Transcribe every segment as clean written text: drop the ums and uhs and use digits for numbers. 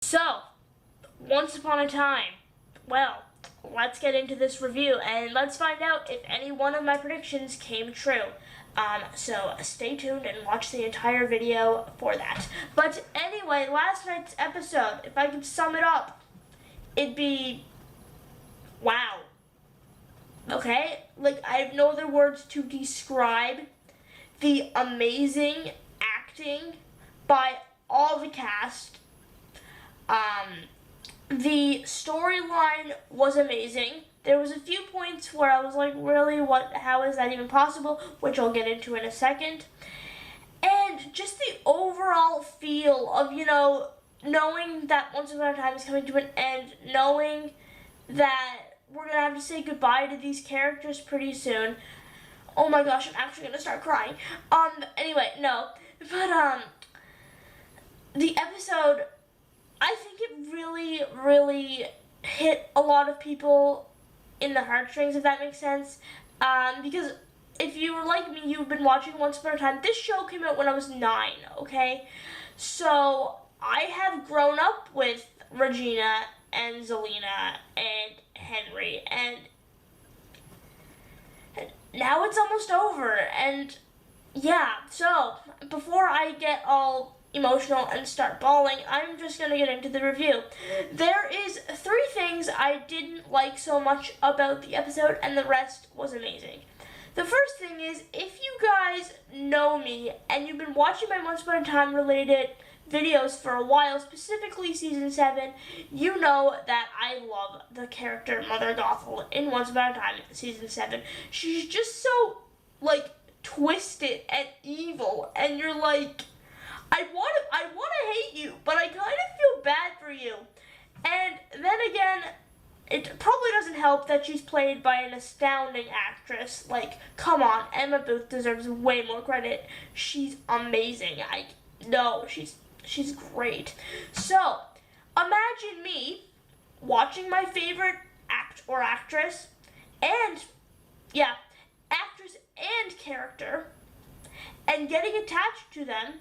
So, once upon a time, well, let's get into this review and let's find out if any one of my predictions came true. So stay tuned and watch the entire video for that. But anyway, last night's episode, if I could sum it up, it'd be wow. Okay? Like, I have no other words to describe the amazing acting by all the cast. The storyline was amazing. There was a few points where I was like, really, how is that even possible? Which I'll get into in a second. And just the overall feel of, knowing that Once Upon a Time is coming to an end, knowing that we're going to have to say goodbye to these characters pretty soon. Oh my gosh, I'm actually going to start crying. Anyway, no. But, the episode, I think it really, really hit a lot of people in the heartstrings, if that makes sense. Because if you were like me, you've been watching Once Upon a Time. This show came out when I was 9, okay? So I have grown up with Regina and Zelina and Henry, and now it's almost over. And yeah, so before I get all emotional and start bawling, I'm just gonna get into the review. There is 3 things I didn't like so much about the episode, and the rest was amazing. The first thing is, if you guys know me and you've been watching my Once Upon a Time related videos for a while, specifically season 7, you know that I love the character Mother Gothel in Once Upon a Time season 7. She's just so, twisted and evil, and you're like, I want to hate you, but I kind of feel bad for you. And then again, it probably doesn't help that she's played by an astounding actress. Like, come on, Emma Booth deserves way more credit. She's amazing. She's great. So, imagine me watching my favorite actress and character, and getting attached to them,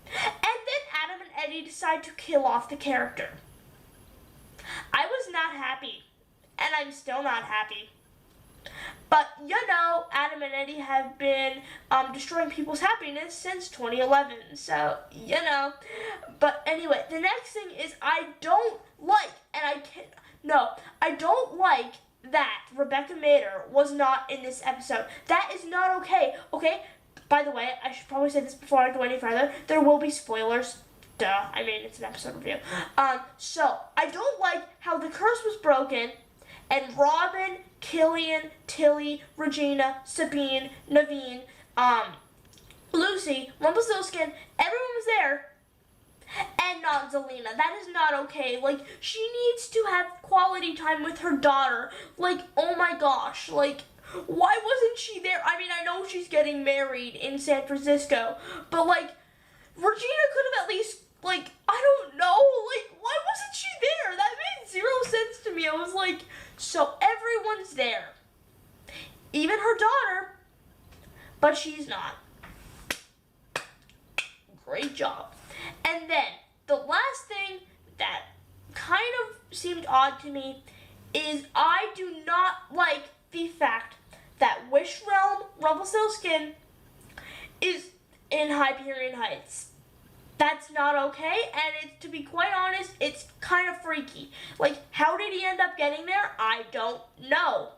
and then Adam and Eddie decide to kill off the character. I was not happy, and I'm still not happy. But, Adam and Eddie have been destroying people's happiness since 2011, so, But anyway, the next thing is I don't like that Rebecca Mader was not in this episode. That is not okay, okay? By the way, I should probably say this before I go any further. There will be spoilers. Duh. I mean, it's an episode review. So, I don't like how the curse was broken, and Robin, Killian, Tilly, Regina, Sabine, Naveen, Lucy, Rumpelstiltskin, everyone was there, and not Zelina. That is not okay. She needs to have quality time with her daughter. Oh my gosh. Why wasn't she there? I mean, I know she's getting married in San Francisco, but, Regina could have at least, I don't know, why wasn't she there? That made 0 sense to me. I was like, so everyone's there. Even her daughter, but she's not. Great job. And then, the last thing that kind of seemed odd to me is I do not like the fact that Wish Realm Rumpelstiltskin is in Hyperion Heights. That's not okay, and to be quite honest, it's kind of freaky. How did he end up getting there? I don't know.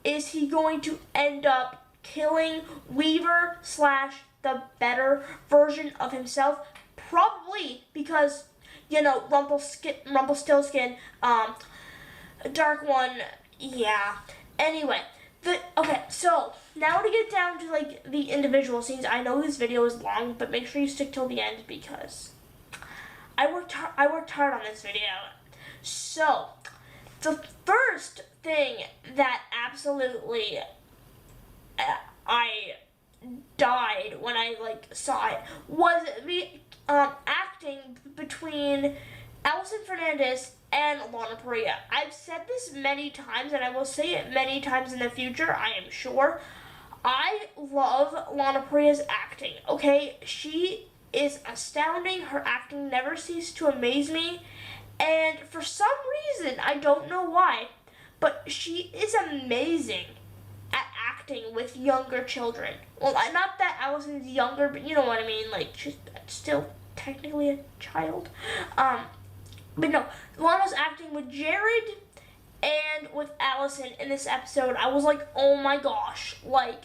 Is he going to end up killing Weaver / the better version of himself? Probably, because, Rumpelstiltskin, Dark One, yeah. Anyway, okay, so now to get down to the individual scenes. I know this video is long, but make sure you stick till the end because I worked hard on this video. So, the first thing that absolutely I died when I saw it was the acting between Allison Fernandez and Lana Parrilla. I've said this many times, and I will say it many times in the future, I am sure. I love Lana Parrilla's acting, okay? She is astounding. Her acting never ceased to amaze me. And for some reason, I don't know why, but she is amazing at acting with younger children. Well, not that Allison's younger, but you know what I mean. Like, she's still technically a child. But no, Lana's acting with Jared and with Allison in this episode, I was like, oh my gosh. Like,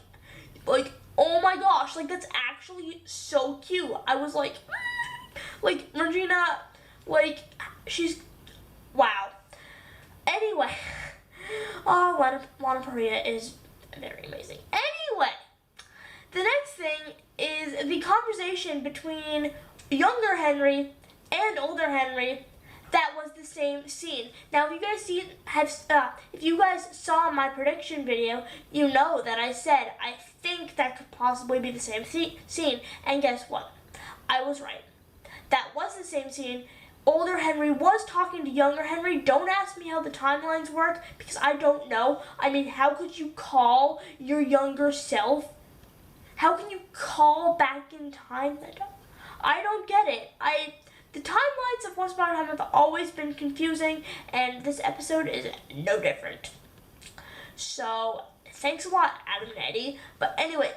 oh my gosh. Like, that's actually so cute. I was like, Regina, like, she's, wow. Anyway, Lana Parrilla is very amazing. Anyway, the next thing is the conversation between younger Henry and older Henry. That was the same scene. Now, if you guys saw my prediction video, you know that I said I think that could possibly be the same scene. And guess what? I was right. That was the same scene. Older Henry was talking to younger Henry. Don't ask me how the timelines work because I don't know. I mean, how could you call your younger self? How can you call back in time? I don't get it. The timelines of Once Upon a Time have always been confusing, and this episode is no different. So, thanks a lot, Adam and Eddie. But anyway,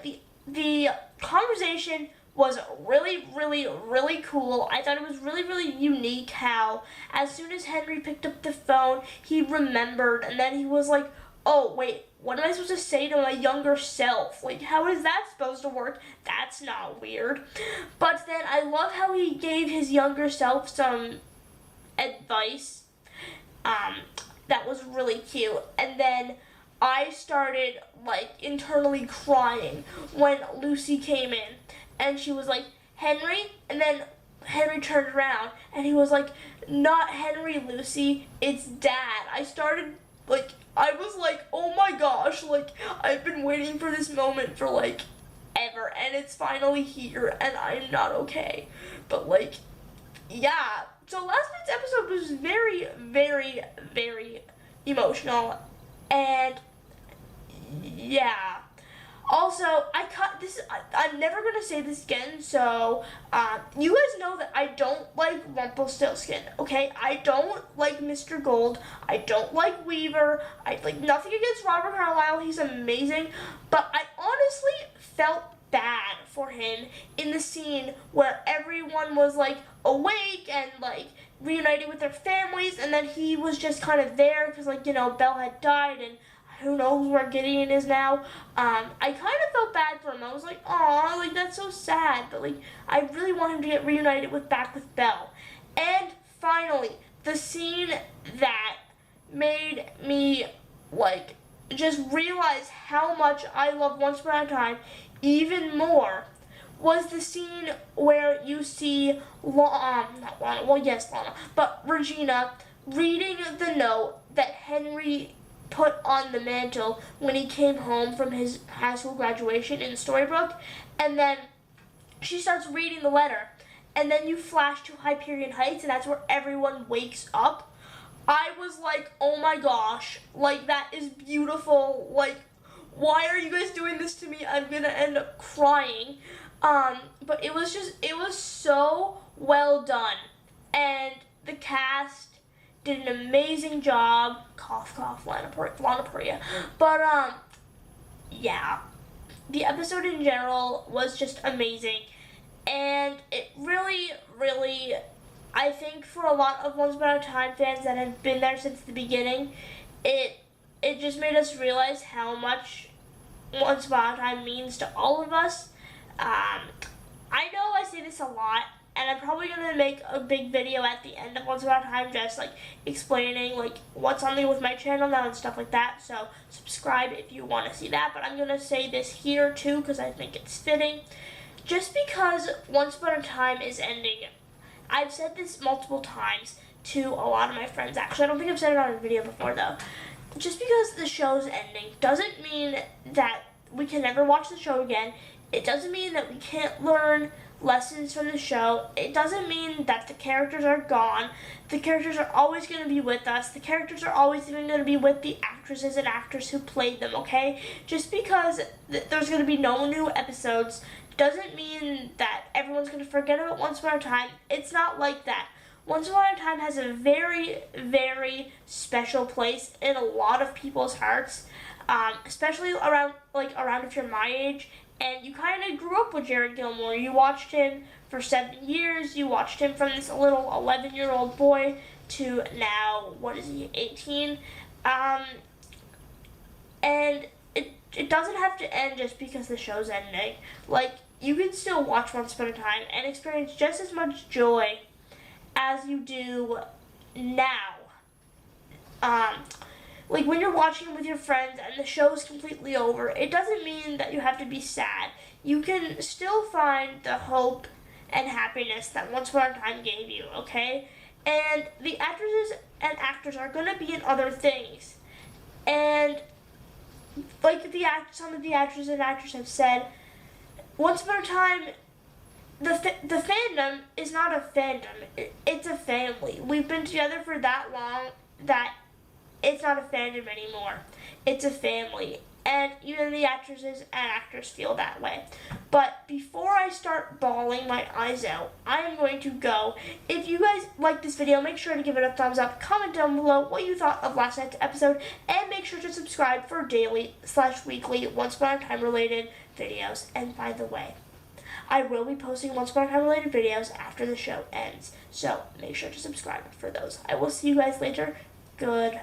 the conversation was really, really, really cool. I thought it was really, really unique how as soon as Henry picked up the phone, he remembered, and then he was like, oh, wait, what am I supposed to say to my younger self? Like, how is that supposed to work? That's not weird. But then I love how he gave his younger self some advice. That was really cute. And then I started, like, internally crying when Lucy came in. And she was like, Henry? And then Henry turned around and he was like, not Henry, Lucy, it's Dad. I was like, oh my gosh, like, I've been waiting for this moment for, like, ever, and it's finally here, and I'm not okay. But, like, yeah. So last night's episode was very, very, very emotional, and, yeah. Also, I'm never going to say this again, so, you guys know that I don't like Rumpelstiltskin, okay? I don't like Mr. Gold. I don't like Weaver. I like nothing against Robert Carlyle. He's amazing. But I honestly felt bad for him in the scene where everyone was, like, awake and, like, reunited with their families, and then he was just kind of there because, like, you know, Belle had died, and who knows where Gideon is now. I kind of felt bad for him. I was like, aw, like, that's so sad. But, like, I really want him to get reunited back with Belle. And finally, the scene that made me, like, just realize how much I love Once Upon a Time even more was the scene where you see Lana, but Regina reading the note that Henry put on the mantle when he came home from his high school graduation in StoryBrooke, and then she starts reading the letter, and then you flash to Hyperion Heights, and that's where everyone wakes up. I was like, oh my gosh, like, that is beautiful. Like, why are you guys doing this to me? I'm gonna end up crying. But it was so well done, and the cast did an amazing job. Cough, cough, Lana Parrilla. But, yeah. The episode in general was just amazing. And it really, really, I think for a lot of Once Upon a Time fans that have been there since the beginning, it just made us realize how much Once Upon a Time means to all of us. I know I say this a lot, and I'm probably going to make a big video at the end of Once Upon a Time just, like, explaining, like, what's something with my channel now and stuff like that. So, subscribe if you want to see that. But I'm going to say this here, too, because I think it's fitting. Just because Once Upon a Time is ending, I've said this multiple times to a lot of my friends. Actually, I don't think I've said it on a video before, though. Just because the show's ending doesn't mean that we can never watch the show again. It doesn't mean that we can't learn lessons from the show. It doesn't mean that the characters are gone. The characters are always going to be with us. The characters are always even going to be with the actresses and actors who played them, okay? Just because there's going to be no new episodes doesn't mean that everyone's going to forget about Once Upon a Time. It's not like that. Once Upon a Time has a very, very special place in a lot of people's hearts, especially around if you're my age and you kind of grew up with Jared Gilmore. You watched him for 7 years. You watched him from this little 11-year-old boy to now, 18? And it doesn't have to end just because the show's ending. Like, you can still watch Once Upon a Time and experience just as much joy as you do now. Like when you're watching it with your friends and the show's completely over, it doesn't mean that you have to be sad. You can still find the hope and happiness that Once Upon a Time gave you, okay? And the actresses and actors are going to be in other things. And like some of the actors and actors have said, Once Upon a Time, the fandom is not a fandom. It's a family. We've been together for that long that it's not a fandom anymore. It's a family. And even the actresses and actors feel that way. But before I start bawling my eyes out, I am going to go. If you guys like this video, make sure to give it a thumbs up. Comment down below what you thought of last night's episode. And make sure to subscribe for daily/weekly Once Upon a Time related videos. And by the way, I will be posting Once Upon a Time related videos after the show ends. So make sure to subscribe for those. I will see you guys later. Goodbye.